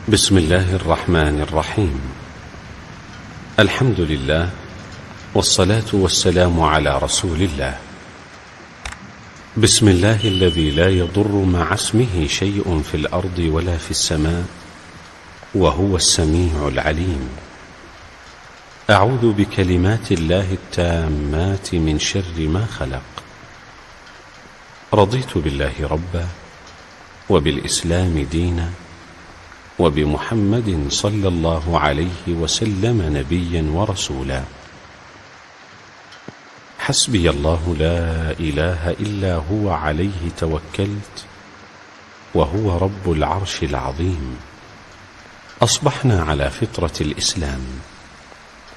بسم الله الرحمن الرحيم. الحمد لله والصلاة والسلام على رسول الله. بسم الله الذي لا يضر مع اسمه شيء في الأرض ولا في السماء وهو السميع العليم. أعوذ بكلمات الله التامات من شر ما خلق. رضيت بالله ربا وبالإسلام دينا وبمحمد صلى الله عليه وسلم نبيا ورسولا. حسبي الله لا إله إلا هو عليه توكلت وهو رب العرش العظيم. أصبحنا على فطرة الإسلام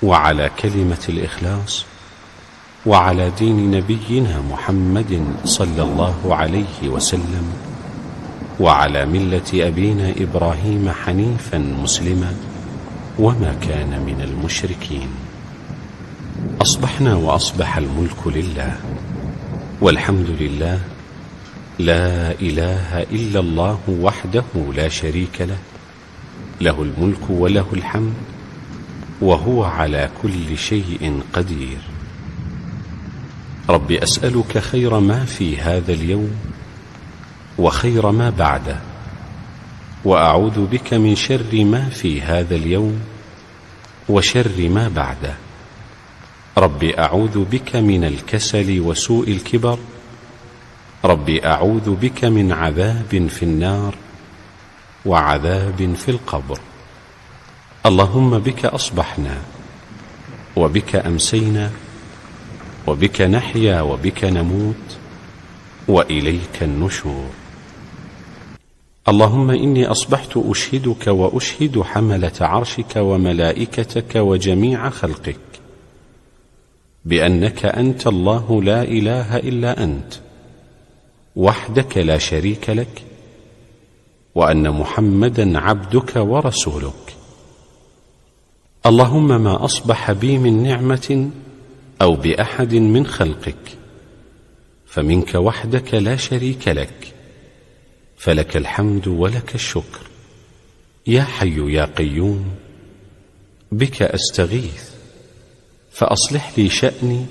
وعلى كلمة الإخلاص وعلى دين نبينا محمد صلى الله عليه وسلم وعلى ملة أبينا إبراهيم حنيفا مسلما وما كان من المشركين. أصبحنا وأصبح الملك لله والحمد لله، لا إله إلا الله وحده لا شريك له، له الملك وله الحمد وهو على كل شيء قدير. رب أسألك خير ما في هذا اليوم وخير ما بعده، وأعوذ بك من شر ما في هذا اليوم وشر ما بعده. رب أعوذ بك من الكسل وسوء الكبر. رب أعوذ بك من عذاب في النار وعذاب في القبر. اللهم بك أصبحنا وبك أمسينا وبك نحيا وبك نموت وإليك النشور. اللهم إني أصبحت أشهدك وأشهد حملة عرشك وملائكتك وجميع خلقك بأنك أنت الله لا إله إلا أنت وحدك لا شريك لك، وأن محمدا عبدك ورسولك. اللهم ما أصبح بي من نعمة أو بأحد من خلقك فمنك وحدك لا شريك لك، فلك الحمد ولك الشكر. يا حي يا قيوم، بك أستغيث فأصلح لي شأني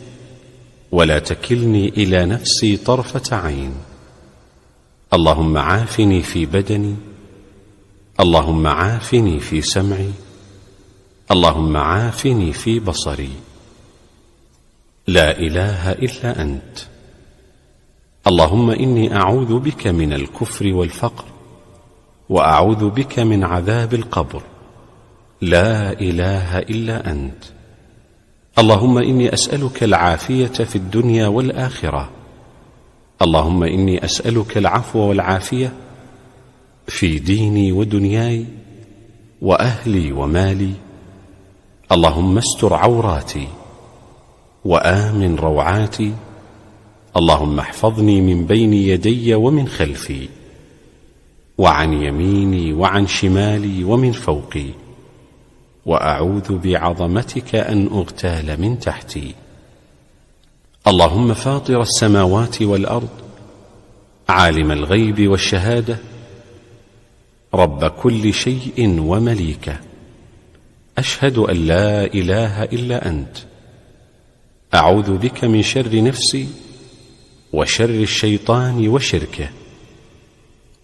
ولا تكلني إلى نفسي طرفة عين. اللهم عافني في بدني، اللهم عافني في سمعي، اللهم عافني في بصري. لا إله إلا أنت. اللهم إني أعوذ بك من الكفر والفقر، وأعوذ بك من عذاب القبر. لا إله إلا أنت. اللهم إني أسألك العافية في الدنيا والآخرة. اللهم إني أسألك العفو والعافية في ديني ودنياي وأهلي ومالي. اللهم استر عوراتي وآمن روعاتي. اللهم احفظني من بين يدي ومن خلفي وعن يميني وعن شمالي ومن فوقي، وأعوذ بعظمتك أن أغتال من تحتي. اللهم فاطر السماوات والأرض، عالم الغيب والشهادة، رب كل شيء ومليكه، أشهد أن لا إله إلا أنت. أعوذ بك من شر نفسي وشر الشيطان وشركه،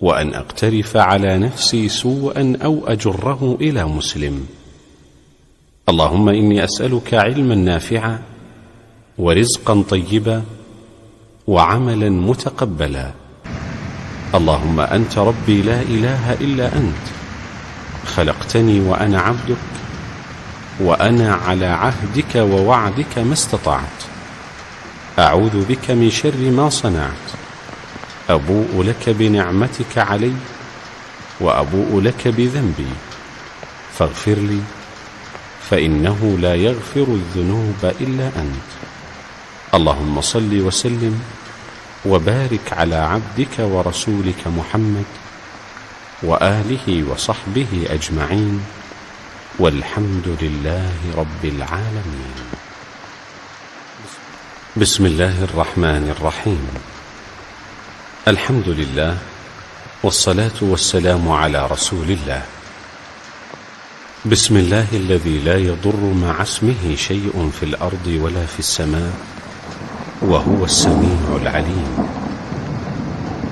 وأن أقترف على نفسي سوءا أو أجره إلى مسلم. اللهم إني أسألك علما نافعا ورزقا طيبا وعملا متقبلا. اللهم أنت ربي لا إله إلا أنت، خلقتني وأنا عبدك، وأنا على عهدك ووعدك ما استطعت. أعوذ بك من شر ما صنعت. أبوء لك بنعمتك علي وأبوء لك بذنبي، فاغفر لي فإنه لا يغفر الذنوب إلا أنت. اللهم صل وسلم وبارك على عبدك ورسولك محمد وآله وصحبه أجمعين، والحمد لله رب العالمين. بسم الله الرحمن الرحيم. الحمد لله والصلاة والسلام على رسول الله. بسم الله الذي لا يضر مع اسمه شيء في الأرض ولا في السماء وهو السميع العليم.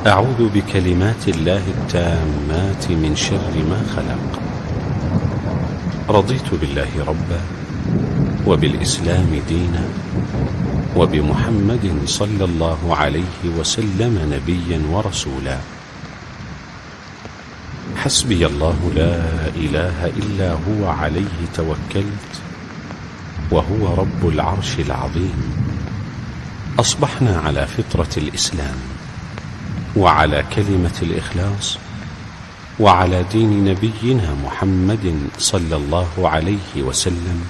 أعوذ بكلمات الله التامات من شر ما خلق. رضيت بالله ربا وبالإسلام دينا وبمحمد صلى الله عليه وسلم نبيا ورسولا. حسبي الله لا إله إلا هو عليه توكلت وهو رب العرش العظيم. أصبحنا على فطرة الإسلام وعلى كلمة الإخلاص وعلى دين نبينا محمد صلى الله عليه وسلم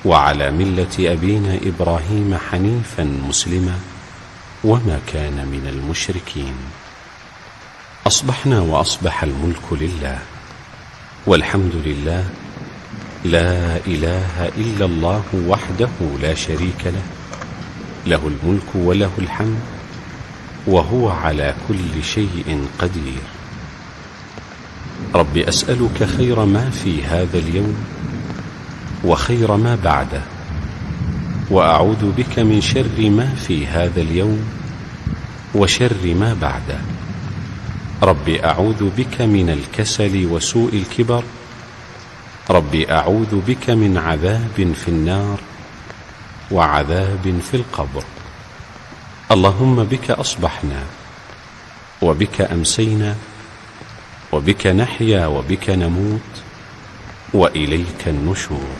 وعلى ملة أبينا إبراهيم حنيفا مسلما وما كان من المشركين. أصبحنا وأصبح الملك لله والحمد لله، لا إله إلا الله وحده لا شريك له، له الملك وله الحمد وهو على كل شيء قدير. رب أسألك خير ما في هذا اليوم وخير ما بعده، وأعوذ بك من شر ما في هذا اليوم وشر ما بعده. رب أعوذ بك من الكسل وسوء الكبر. رب أعوذ بك من عذاب في النار وعذاب في القبر. اللهم بك أصبحنا وبك أمسينا وبك نحيا وبك نموت وإليك النشور.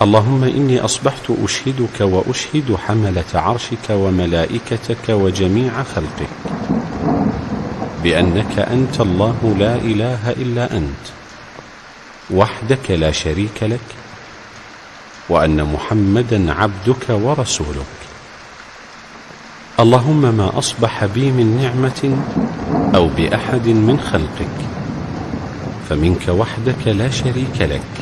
اللهم إني أصبحت أشهدك وأشهد حملة عرشك وملائكتك وجميع خلقك بأنك أنت الله لا إله إلا أنت وحدك لا شريك لك، وأن محمدا عبدك ورسولك. اللهم ما أصبح بي من نعمة أو بأحد من خلقك فمنك وحدك لا شريك لك،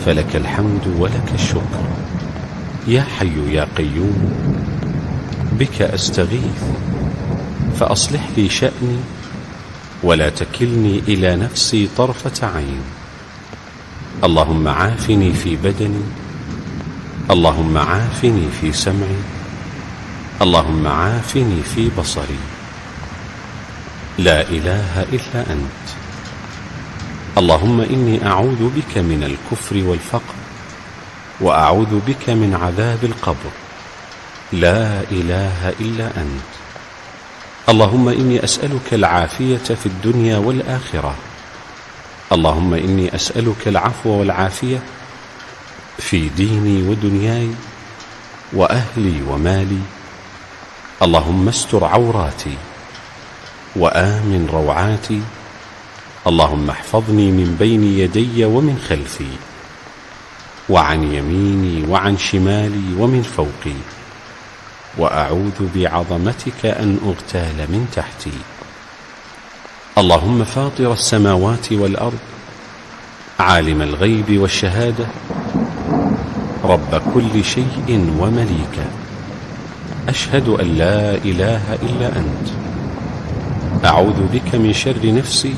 فلك الحمد ولك الشكر. يا حي يا قيوم بك أستغيث فأصلح لي شأني ولا تكلني إلى نفسي طرفة عين. اللهم عافني في بدني، اللهم عافني في سمعي، اللهم عافني في بصري. لا إله إلا أنت. اللهم إني أعوذ بك من الكفر والفقر وأعوذ بك من عذاب القبر. لا إله إلا أنت. اللهم إني أسألك العافية في الدنيا والآخرة. اللهم إني أسألك العفو والعافية في ديني ودنياي وأهلي ومالي. اللهم استر عوراتي وآمن روعاتي. اللهم احفظني من بين يدي ومن خلفي وعن يميني وعن شمالي ومن فوقي، وأعوذ بعظمتك أن أغتال من تحتي. اللهم فاطر السماوات والأرض، عالم الغيب والشهادة، رب كل شيء ومليكه، أشهد أن لا إله إلا أنت. أعوذ بك من شر نفسي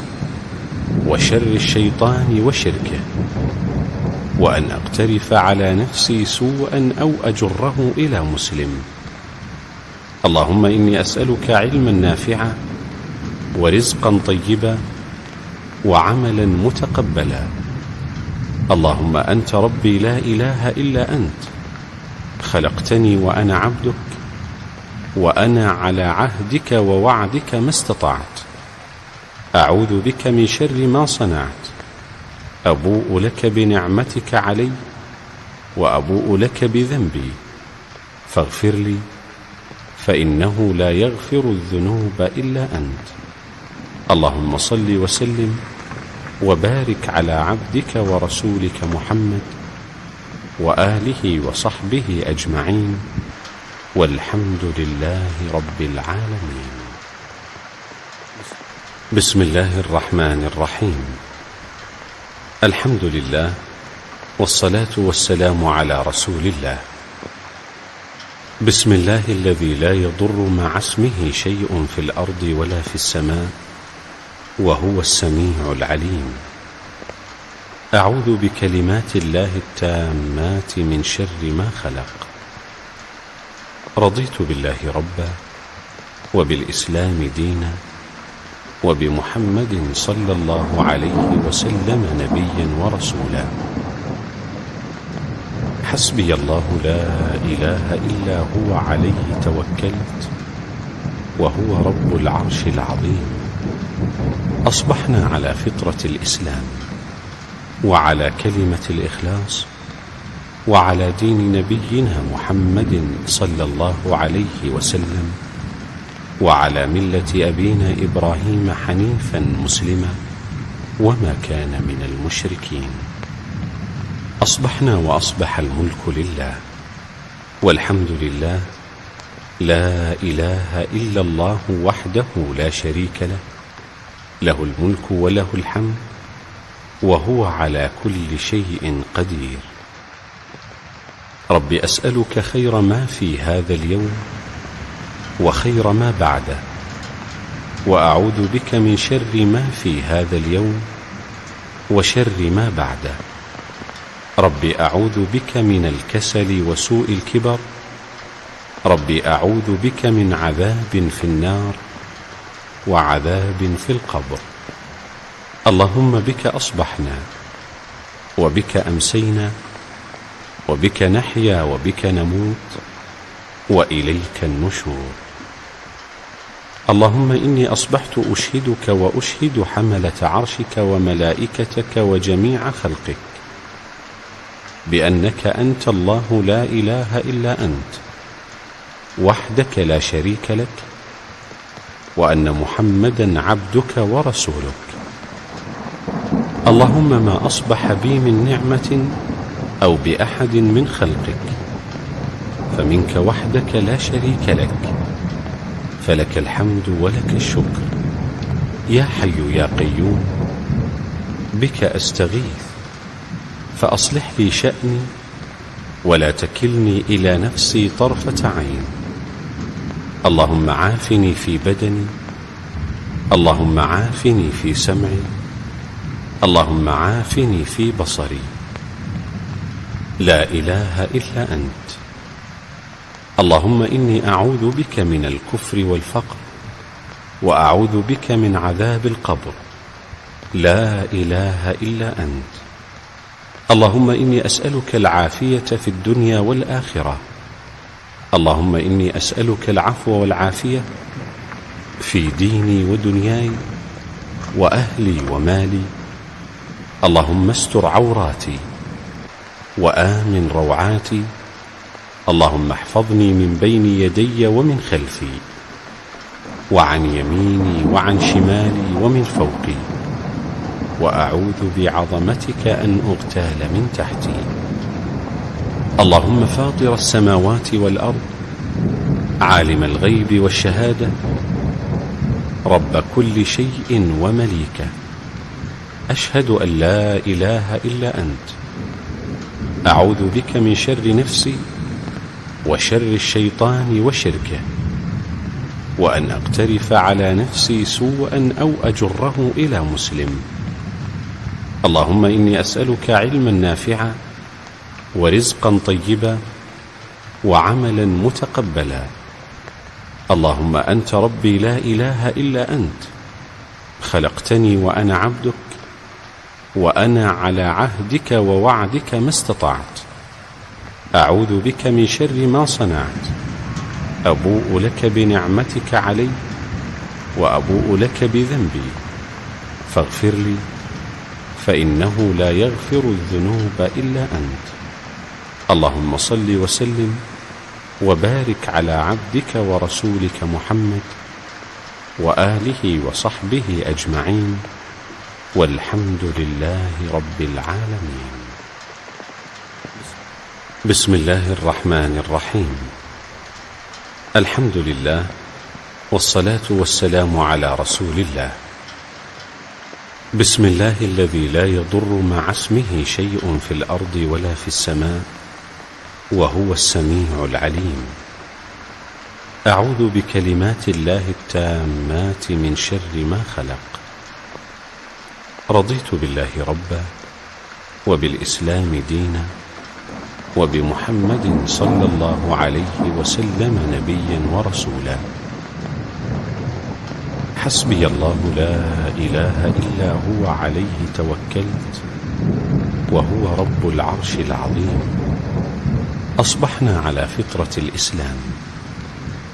وشر الشيطان وشركه، وأن أقترف على نفسي سوءا أو أجره إلى مسلم. اللهم إني أسألك علما نافعا ورزقا طيبا وعملا متقبلا. اللهم أنت ربي لا إله إلا أنت، خلقتني وأنا عبدك، وأنا على عهدك ووعدك ما استطعت. أعوذ بك من شر ما صنعت. أبوء لك بنعمتك علي وأبوء لك بذنبي، فاغفر لي فإنه لا يغفر الذنوب إلا أنت. اللهم صل وسلم وبارك على عبدك ورسولك محمد وآله وصحبه أجمعين، والحمد لله رب العالمين. بسم الله الرحمن الرحيم. الحمد لله والصلاة والسلام على رسول الله. بسم الله الذي لا يضر مع اسمه شيء في الأرض ولا في السماء وهو السميع العليم. أعوذ بكلمات الله التامات من شر ما خلق. رضيت بالله ربا وبالإسلام دينا وبمحمد صلى الله عليه وسلم نبيا ورسولا. حسبي الله لا إله إلا هو عليه توكلت وهو رب العرش العظيم. أصبحنا على فطرة الإسلام وعلى كلمة الإخلاص وعلى دين نبينا محمد صلى الله عليه وسلم وعلى ملة أبينا إبراهيم حنيفا مسلما وما كان من المشركين. أصبحنا وأصبح الملك لله والحمد لله، لا إله إلا الله وحده لا شريك له، له الملك وله الحمد وهو على كل شيء قدير. رب أسألك خير ما في هذا اليوم وخير ما بعده، وأعوذ بك من شر ما في هذا اليوم وشر ما بعده. رب أعوذ بك من الكسل وسوء الكبر. رب أعوذ بك من عذاب في النار وعذاب في القبر. اللهم بك أصبحنا وبك أمسينا وبك نحيا وبك نموت وإليك النشور. اللهم إني أصبحت أشهدك وأشهد حملة عرشك وملائكتك وجميع خلقك بأنك أنت الله لا إله إلا أنت وحدك لا شريك لك، وأن محمدا عبدك ورسولك. اللهم ما أصبح بي من نعمة أو بأحد من خلقك فمنك وحدك لا شريك لك، فلك الحمد ولك الشكر. يا حي يا قيوم بك أستغيث فأصلح لي شأني ولا تكلني إلى نفسي طرفة عين. اللهم عافني في بدني، اللهم عافني في سمعي، اللهم عافني في بصري. لا إله إلا أنت. اللهم إني أعوذ بك من الكفر والفقر وأعوذ بك من عذاب القبر. لا إله إلا أنت. اللهم إني أسألك العافية في الدنيا والآخرة. اللهم إني أسألك العفو والعافية في ديني ودنياي وأهلي ومالي. اللهم استر عوراتي وآمن روعاتي. اللهم احفظني من بين يدي ومن خلفي وعن يميني وعن شمالي ومن فوقي، وأعوذ بعظمتك أن أغتال من تحتي. اللهم فاطر السماوات والأرض، عالم الغيب والشهادة، رب كل شيء ومليكه، أشهد أن لا إله إلا أنت. أعوذ بك من شر نفسي وشر الشيطان وشركه، وأن أقترف على نفسي سوءا أو أجره إلى مسلم. اللهم إني أسألك علما نافعا ورزقا طيبا وعملا متقبلا. اللهم أنت ربي لا إله إلا أنت، خلقتني وأنا عبدك، وأنا على عهدك ووعدك ما استطعت. أعوذ بك من شر ما صنعت. أبوء لك بنعمتك علي وأبوء لك بذنبي، فاغفر لي فإنه لا يغفر الذنوب إلا أنت. اللهم صل وسلم وبارك على عبدك ورسولك محمد وآله وصحبه أجمعين، والحمد لله رب العالمين. بسم الله الرحمن الرحيم. الحمد لله والصلاة والسلام على رسول الله. بسم الله الذي لا يضر مع اسمه شيء في الأرض ولا في السماء وهو السميع العليم. أعوذ بكلمات الله التامات من شر ما خلق. رضيت بالله ربا وبالإسلام دينا، وبمحمد صلى الله عليه وسلم نبيا ورسولا. حسبي الله لا إله إلا هو عليه توكلت وهو رب العرش العظيم. أصبحنا على فطرة الإسلام،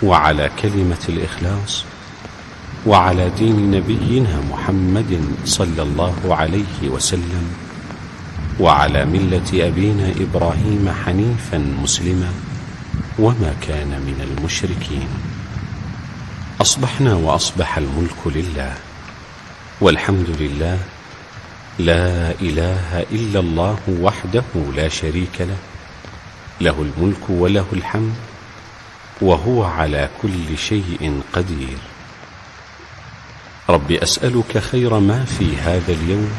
وعلى كلمة الإخلاص، وعلى دين نبينا محمد صلى الله عليه وسلم، وعلى ملة أبينا إبراهيم حنيفا مسلما وما كان من المشركين. أصبحنا وأصبح الملك لله، والحمد لله، لا إله إلا الله وحده لا شريك له، له الملك وله الحمد وهو على كل شيء قدير. رب أسألك خير ما في هذا اليوم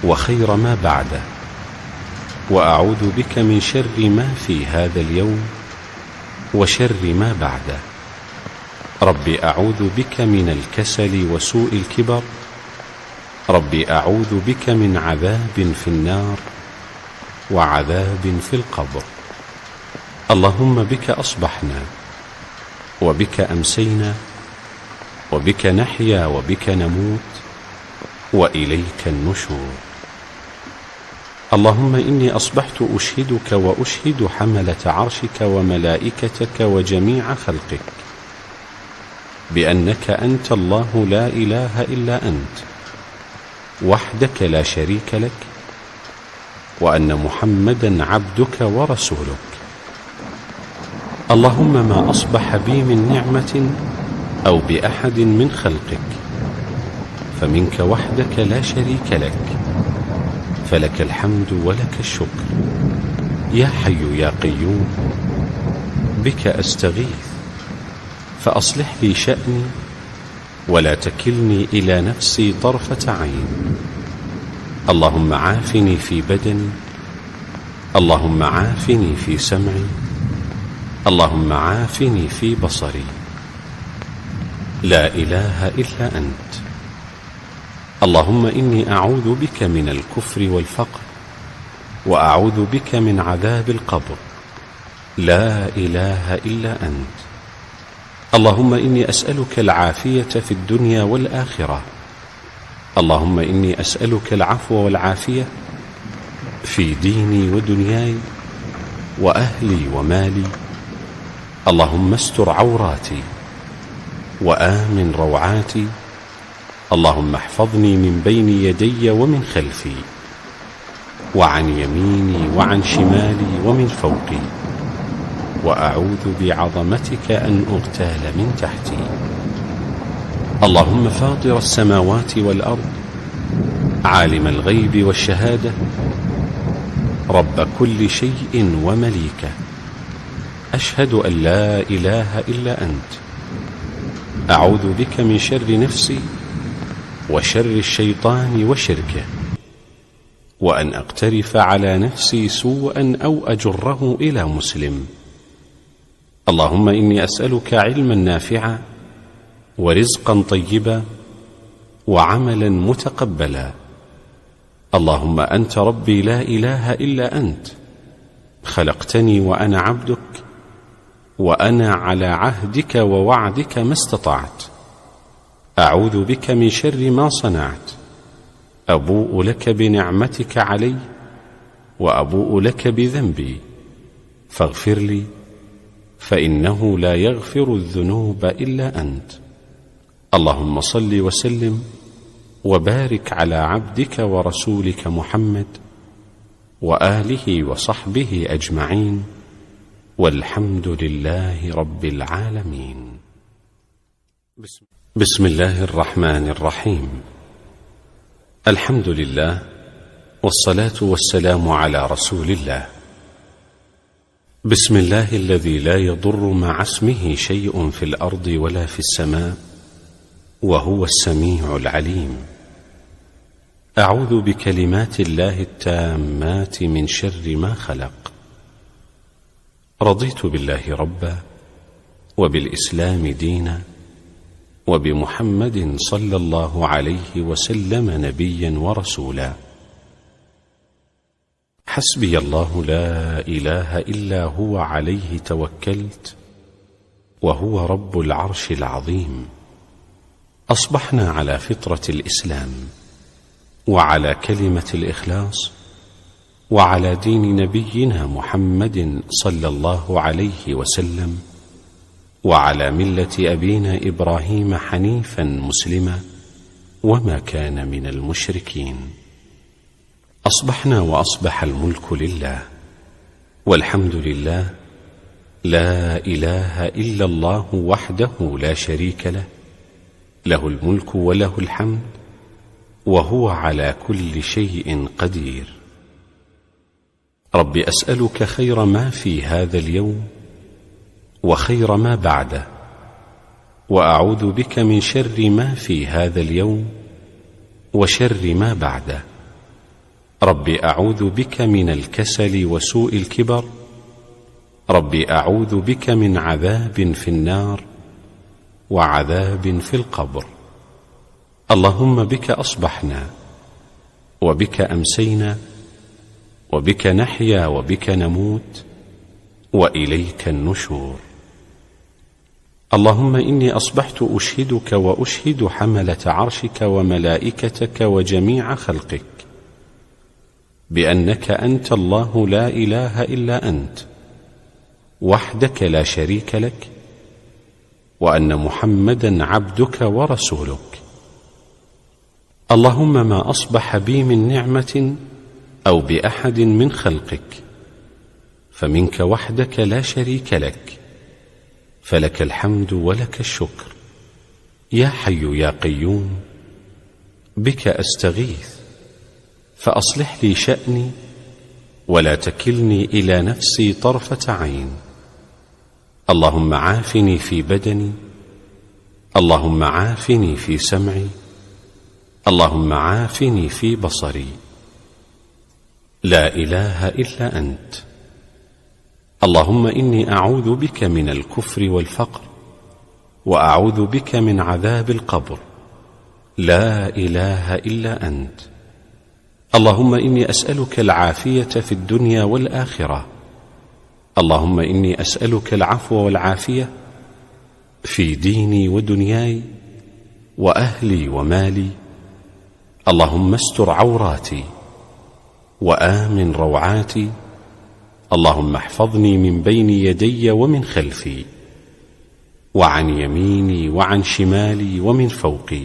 وخير ما بعده، وأعوذ بك من شر ما في هذا اليوم وشر ما بعده. رب أعوذ بك من الكسل وسوء الكبر. رب أعوذ بك من عذاب في النار وعذاب في القبر. اللهم بك أصبحنا، وبك أمسينا، وبك نحيا وبك نموت، وإليك النشور. اللهم إني أصبحت أشهدك وأشهد حملة عرشك وملائكتك وجميع خلقك بأنك أنت الله لا إله إلا أنت وحدك لا شريك لك، وأن محمدا عبدك ورسولك. اللهم ما أصبح بي من نعمة أو بأحد من خلقك فمنك وحدك لا شريك لك، فلك الحمد ولك الشكر. يا حي يا قيوم، بك أستغيث، فأصلح لي شأني ولا تكلني إلى نفسي طرفة عين. اللهم عافني في بدني، اللهم عافني في سمعي، اللهم عافني في بصري. لا إله إلا أنت. اللهم إني أعوذ بك من الكفر والفقر، وأعوذ بك من عذاب القبر. لا إله إلا أنت. اللهم إني أسألك العافية في الدنيا والآخرة. اللهم إني أسألك العفو والعافية في ديني ودنياي وأهلي ومالي. اللهم استر عوراتي وآمن روعاتي. اللهم احفظني من بين يدي ومن خلفي، وعن يميني وعن شمالي ومن فوقي، وأعوذ بعظمتك أن أغتال من تحتي. اللهم فاطر السماوات والأرض، عالم الغيب والشهادة، رب كل شيء ومليكه، أشهد أن لا إله إلا أنت. أعوذ بك من شر نفسي وشر الشيطان وشركه، وأن أقترف على نفسي سوءا أو أجره إلى مسلم. اللهم إني أسألك علما نافعا ورزقا طيبا وعملا متقبلا. اللهم أنت ربي لا إله إلا أنت، خلقتني وأنا عبدك، وأنا على عهدك ووعدك ما استطعت. أعوذ بك من شر ما صنعت. أبوء لك بنعمتك علي وأبوء لك بذنبي، فاغفر لي، فإنه لا يغفر الذنوب إلا أنت. اللهم صل وسلم وبارك على عبدك ورسولك محمد وآله وصحبه أجمعين، والحمد لله رب العالمين. بسم الله الرحمن الرحيم. الحمد لله، والصلاة والسلام على رسول الله. بسم الله الذي لا يضر مع اسمه شيء في الأرض ولا في السماء، وهو السميع العليم. أعوذ بكلمات الله التامات من شر ما خلق. رضيت بالله ربا، وبالإسلام دينا، وبمحمد صلى الله عليه وسلم نبيا ورسولا. حسبي الله لا إله إلا هو عليه توكلت وهو رب العرش العظيم. أصبحنا على فطرة الإسلام وعلى كلمة الإخلاص وعلى دين نبينا محمد صلى الله عليه وسلم وعلى ملة أبينا إبراهيم حنيفا مسلما وما كان من المشركين. أصبحنا وأصبح الملك لله والحمد لله، لا إله إلا الله وحده لا شريك له، له الملك وله الحمد وهو على كل شيء قدير. رب أسألك خير ما في هذا اليوم وخير ما بعده، وأعوذ بك من شر ما في هذا اليوم وشر ما بعده. رب أعوذ بك من الكسل وسوء الكبر. رب أعوذ بك من عذاب في النار وعذاب في القبر. اللهم بك أصبحنا وبك أمسينا وبك نحيا وبك نموت وإليك النشور. اللهم إني أصبحت أشهدك وأشهد حملة عرشك وملائكتك وجميع خلقك بأنك أنت الله لا إله إلا أنت وحدك لا شريك لك، وأن محمدا عبدك ورسولك. اللهم ما أصبح بي من نعمة أو بأحد من خلقك فمنك وحدك لا شريك لك، فلك الحمد ولك الشكر. يا حي يا قيوم، بك أستغيث فأصلح لي شأني ولا تكلني إلى نفسي طرفة عين. اللهم عافني في بدني، اللهم عافني في سمعي، اللهم عافني في بصري. لا إله إلا أنت. اللهم إني أعوذ بك من الكفر والفقر، وأعوذ بك من عذاب القبر. لا إله إلا أنت. اللهم إني أسألك العافية في الدنيا والآخرة. اللهم إني أسألك العفو والعافية في ديني ودنياي وأهلي ومالي. اللهم استر عوراتي وآمن روعاتي. اللهم احفظني من بين يدي ومن خلفي وعن يميني وعن شمالي ومن فوقي،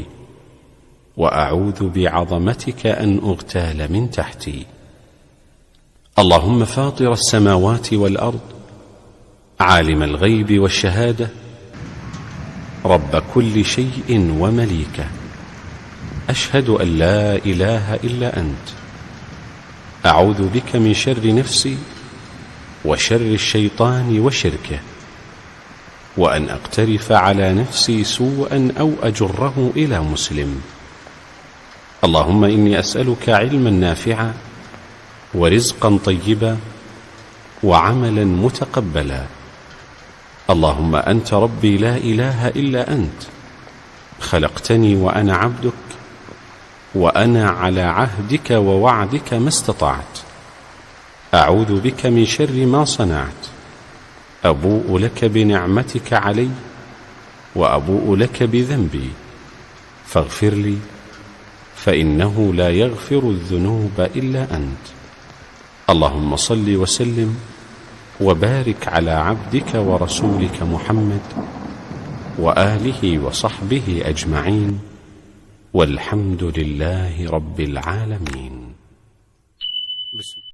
وأعوذ بعظمتك أن أغتال من تحتي. اللهم فاطر السماوات والأرض، عالم الغيب والشهادة، رب كل شيء ومليكه، أشهد أن لا إله إلا أنت. أعوذ بك من شر نفسي وشر الشيطان وشركه، وأن أقترف على نفسي سوءا أو أجره إلى مسلم. اللهم إني أسألك علما نافعا ورزقا طيبا وعملا متقبلا. اللهم أنت ربي لا إله إلا أنت، خلقتني وأنا عبدك، وأنا على عهدك ووعدك ما استطعت. أعوذ بك من شر ما صنعت. أبوء لك بنعمتك علي وأبوء لك بذنبي، فاغفر لي فإنه لا يغفر الذنوب إلا أنت. اللهم صل وسلم وبارك على عبدك ورسولك محمد وآله وصحبه أجمعين، والحمد لله رب العالمين. بسم